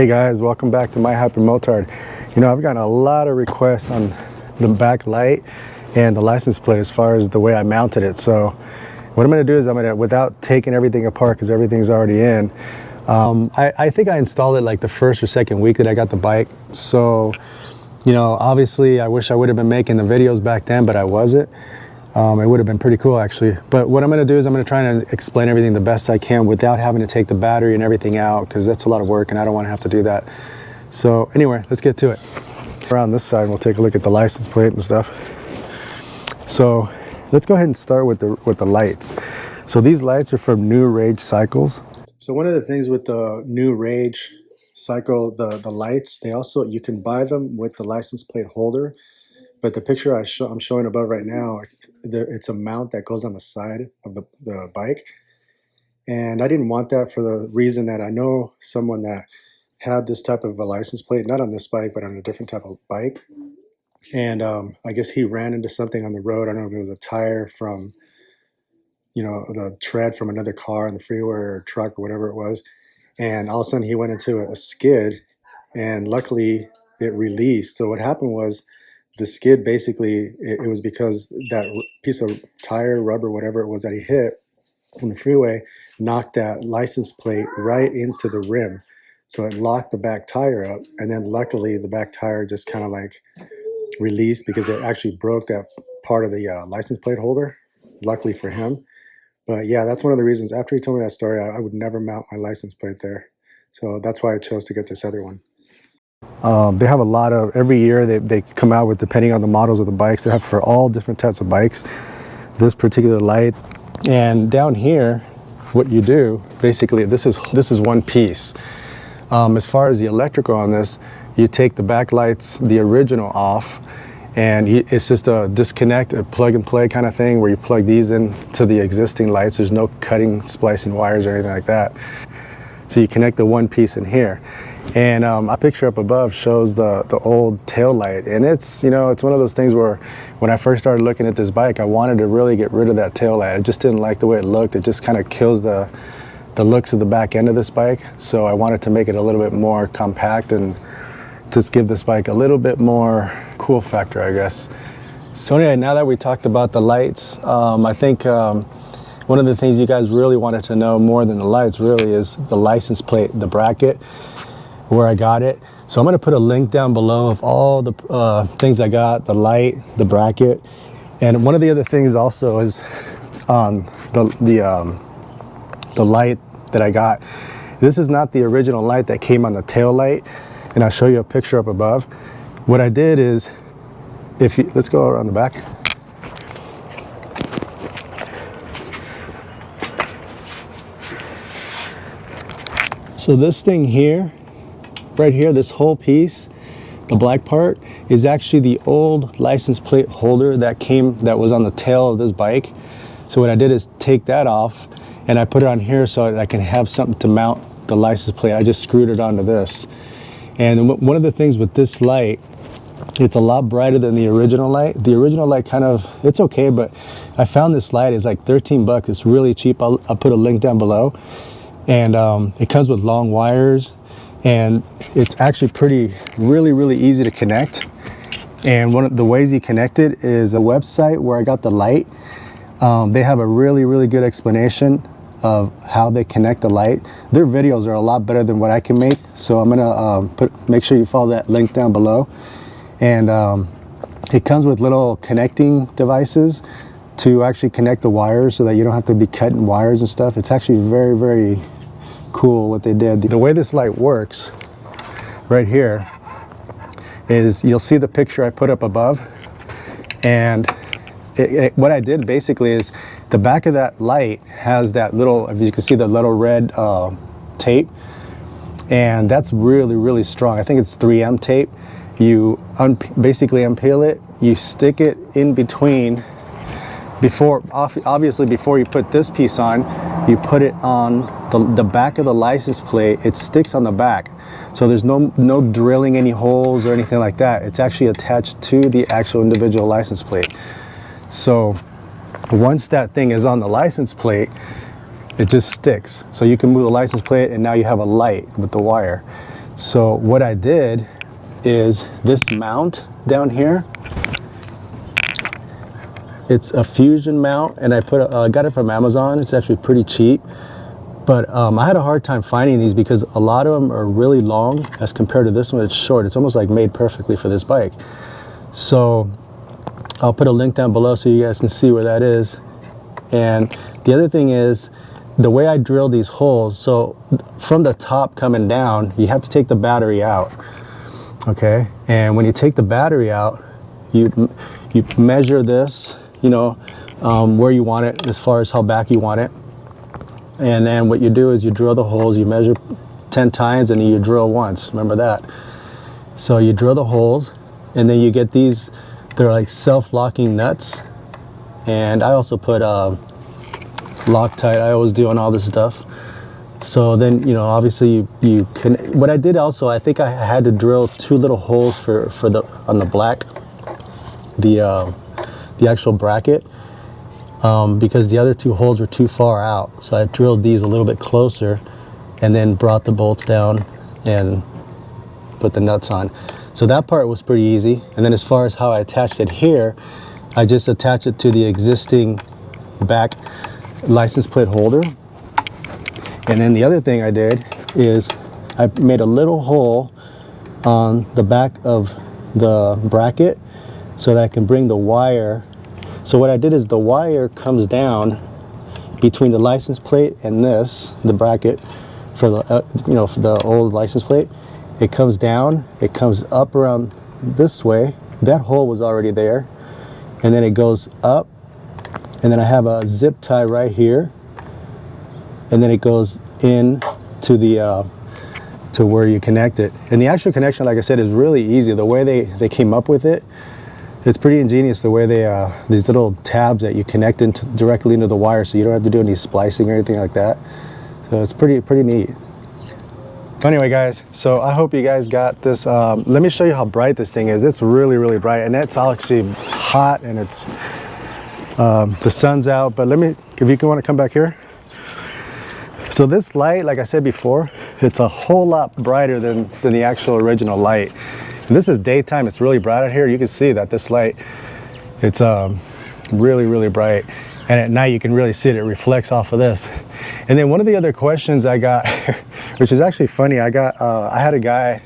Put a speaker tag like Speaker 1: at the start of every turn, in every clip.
Speaker 1: Hey guys, welcome back to my Hypermotard. You know, I've gotten a lot of requests on the back light and the license plate as far as the way I mounted it. So what I'm going to do is without taking everything apart because everything's already in, I think I installed it like the first or second week that I got the bike. So, you know, obviously I wish I would have been making the videos back then, but I wasn't. It would have been pretty cool actually. But what I'm going to do is I'm going to try and explain everything the best I can without having to take the battery and everything out, because that's a lot of work and I don't want to have to do that. So anyway, let's get to it. Around this side, we'll take a look at the license plate and stuff. So let's go ahead and start with the lights. So these lights are from New Rage Cycles. So one of the things with the New Rage Cycle, the lights, you can buy them with the license plate holder. But the picture I'm showing above right now, it's a mount that goes on the side of the bike. And I didn't want that for the reason that I know someone that had this type of a license plate, not on this bike, but on a different type of bike. And I guess he ran into something on the road. I don't know if it was a tire from, you know, the tread from another car on the freeway or truck or whatever it was. And all of a sudden he went into a skid, and luckily it released. So what happened was, the skid basically, it was because that piece of tire, rubber, whatever it was that he hit on the freeway, knocked that license plate right into the rim. So it locked the back tire up, and then luckily the back tire just kind of like released because it actually broke that part of the license plate holder, luckily for him. But yeah, that's one of the reasons. After he told me that story, I would never mount my license plate there. So that's why I chose to get this other one. They have a lot of, every year they come out with, depending on the models of the bikes, they have for all different types of bikes, this particular light. And down here, what you do, basically, this is one piece. As far as the electrical on this, you take the back lights, the original, off, and it's just a disconnect, a plug and play kind of thing where you plug these in to the existing lights. There's no cutting, splicing wires or anything like that. So you connect the one piece in here. And a picture up above shows the old tail light, and it's, you know, it's one of those things where when I first started looking at this bike, I wanted to really get rid of that tail light. I just didn't like the way it looked. It just kind of kills the looks of the back end of this bike. So I wanted to make it a little bit more compact and just give this bike a little bit more cool factor, I guess. So anyway, now that we talked about the lights, I think one of the things you guys really wanted to know more than the lights really is the license plate, the bracket, where I got it. So I'm going to put a link down below of all the things I got, the light, the bracket. And one of the other things also is the light that I got. This is not the original light that came on the tail light, and I'll show you a picture up above. What I did is, let's go around the back. So this thing here, right here, this whole piece, the black part, is actually the old license plate holder that was on the tail of this bike. So what I did is take that off and I put it on here so I can have something to mount the license plate. I just screwed it onto this. And one of the things with this light, it's a lot brighter than the original light. The original light it's okay, but I found this light is like 13 bucks. It's really cheap. I'll put a link down below. And it comes with long wires, and it's actually really easy to connect. And one of the ways you connect it is a website where I got the light. They have a really good explanation of how they connect the light. Their videos are a lot better than what I can make, so I'm gonna make sure you follow that link down below. And it comes with little connecting devices to actually connect the wires so that you don't have to be cutting wires and stuff. It's actually very cool what they did. The way this light works right here is, you'll see the picture I put up above, and what I did basically is, the back of that light has that little, if you can see the little red tape, and that's really strong. I think it's 3M tape. You basically unpeel it, you stick it in between. Obviously before you put this piece on, you put it on the back of the license plate. It sticks on the back, so there's no drilling any holes or anything like that. It's actually attached to the actual individual license plate. So once that thing is on the license plate, it just sticks. So you can move the license plate, and now you have a light with the wire. So what I did is this mount down here, it's a fusion mount, and I got it from Amazon. It's actually pretty cheap, but I had a hard time finding these because a lot of them are really long as compared to this one. It's short. It's almost like made perfectly for this bike. So I'll put a link down below so you guys can see where that is. And the other thing is the way I drill these holes. So from the top coming down, you have to take the battery out. Okay, and when you take the battery out, you measure this, you know, where you want it as far as how back you want it. And then what you do is you drill the holes, you measure 10 times, and then you drill once. Remember that. So you drill the holes, and then you get these, they're like self-locking nuts. And I also put Loctite. I always do on all this stuff. So then, you know, obviously you can, what I did also, I think I had to drill 2 little holes for the, on the black, the actual bracket, because the other 2 holes were too far out. So I drilled these a little bit closer and then brought the bolts down and put the nuts on. So that part was pretty easy. And then as far as how I attached it here, I just attached it to the existing back license plate holder. And then the other thing I did is I made a little hole on the back of the bracket so that I can bring the wire. So what I did is the wire comes down between the license plate and this, the bracket for the, you know, for the old license plate. It comes down, it comes up around this way. That hole was already there. And then it goes up, and then I have a zip tie right here. And then it goes in to the to where you connect it. And the actual connection, like I said, is really easy. The way they came up with it, it's pretty ingenious. The way they these little tabs that you connect directly into the wire, so you don't have to do any splicing or anything like that. So it's pretty neat. Anyway, guys, so I hope you guys got this. Let me show you how bright this thing is. It's really bright, and it's actually hot, and it's the sun's out. But let me, if you want to come back here. So this light, like I said before, it's a whole lot brighter than the actual original light. And this is daytime, it's really bright out here. You can see that this light, it's really bright. And at night you can really see it, it reflects off of this. And then one of the other questions I got, which is actually funny, I had a guy,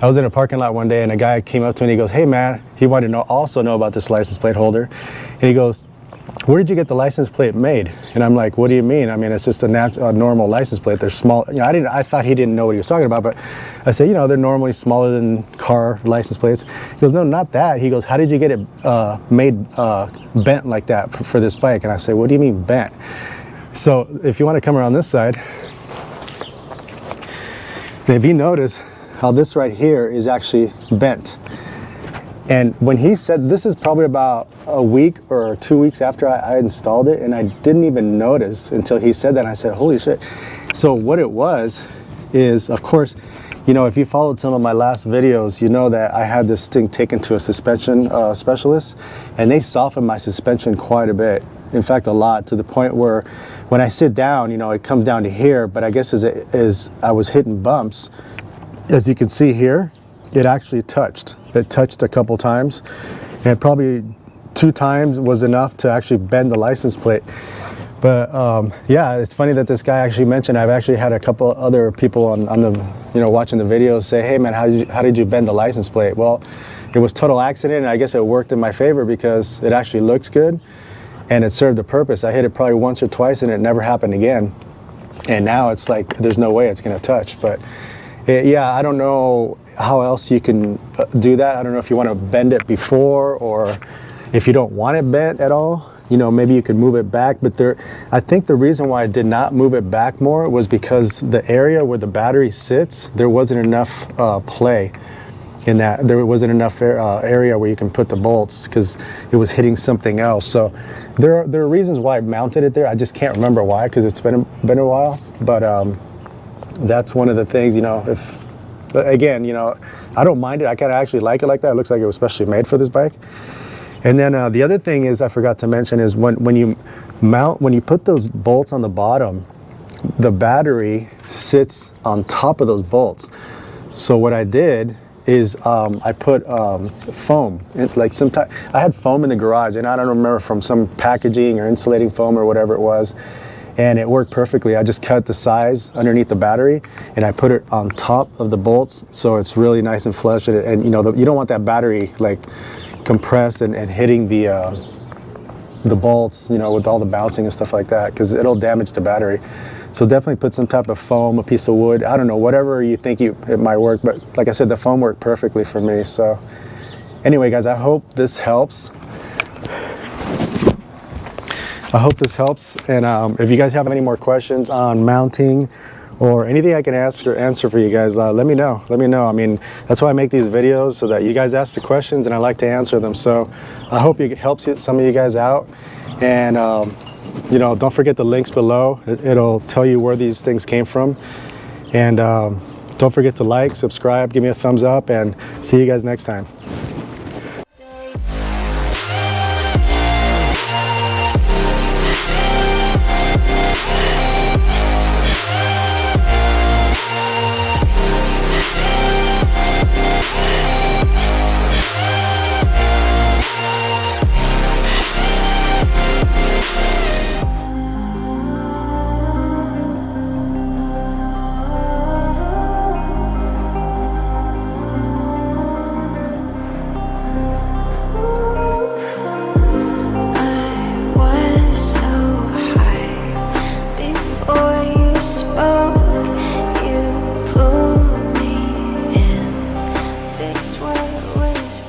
Speaker 1: I was in a parking lot one day and a guy came up to me and he goes, hey man, he wanted to also know about this license plate holder. And he goes, where did you get the license plate made? And I'm like, what do you mean? I mean, it's just a normal license plate. They're small. You know, I thought he didn't know what he was talking about, but I said, you know, they're normally smaller than car license plates. He goes, no, not that. He goes, how did you get it made bent like that for this bike? And I say, what do you mean bent? So if you want to come around this side, if you notice how this right here is actually bent. And when he said, this is probably about a week or 2 weeks after I installed it, and I didn't even notice until he said that, and I said, holy shit. So what it was is, of course, you know, if you followed some of my last videos, you know that I had this thing taken to a suspension specialist, and they softened my suspension quite a bit. In fact, a lot, to the point where when I sit down, you know, it comes down to here, but I guess as I was hitting bumps, as you can see here, it actually touched. It touched a couple times, and probably 2 times was enough to actually bend the license plate. But yeah, it's funny that this guy actually mentioned, I've actually had a couple other people on the, you know, watching the videos say, hey man, how did you bend the license plate? Well, it was total accident, and I guess it worked in my favor because it actually looks good and it served a purpose. I hit it probably once or twice and it never happened again. And now it's like, there's no way it's gonna touch. But yeah, I don't know how else you can do that. I don't know if you want to bend it before, or if you don't want it bent at all, you know, maybe you could move it back. But I think the reason why I did not move it back more was because the area where the battery sits, there wasn't enough play in that. There wasn't enough area where you can put the bolts because it was hitting something else. So there are reasons why I mounted it there. I just can't remember why, because it's been a while. But that's one of the things, you know, again, you know, I don't mind it. I kind of actually like it like that. It looks like it was specially made for this bike. And then the other thing is, I forgot to mention, is when you put those bolts on the bottom, the battery sits on top of those bolts. So what I did is I put foam, like some type. I had foam in the garage, and I don't remember, from some packaging or insulating foam or whatever it was, and it worked perfectly. I just cut the size underneath the battery, and I put it on top of the bolts, so it's really nice and flush. And you know, you don't want that battery like compressed and hitting the bolts, you know, with all the bouncing and stuff like that, because it'll damage the battery. So definitely put some type of foam, a piece of wood, I don't know, whatever you think it might work. But like I said, the foam worked perfectly for me. So anyway, guys, I hope this helps. And if you guys have any more questions on mounting or anything I can answer for you guys, let me know. I mean, that's why I make these videos, so that you guys ask the questions and I like to answer them. So I hope it helps some of you guys out. And you know, don't forget the links below. It'll tell you where these things came from. And don't forget to like, subscribe, give me a thumbs up, and see you guys next time.
Speaker 2: Spoke, you pulled me in, fixed what was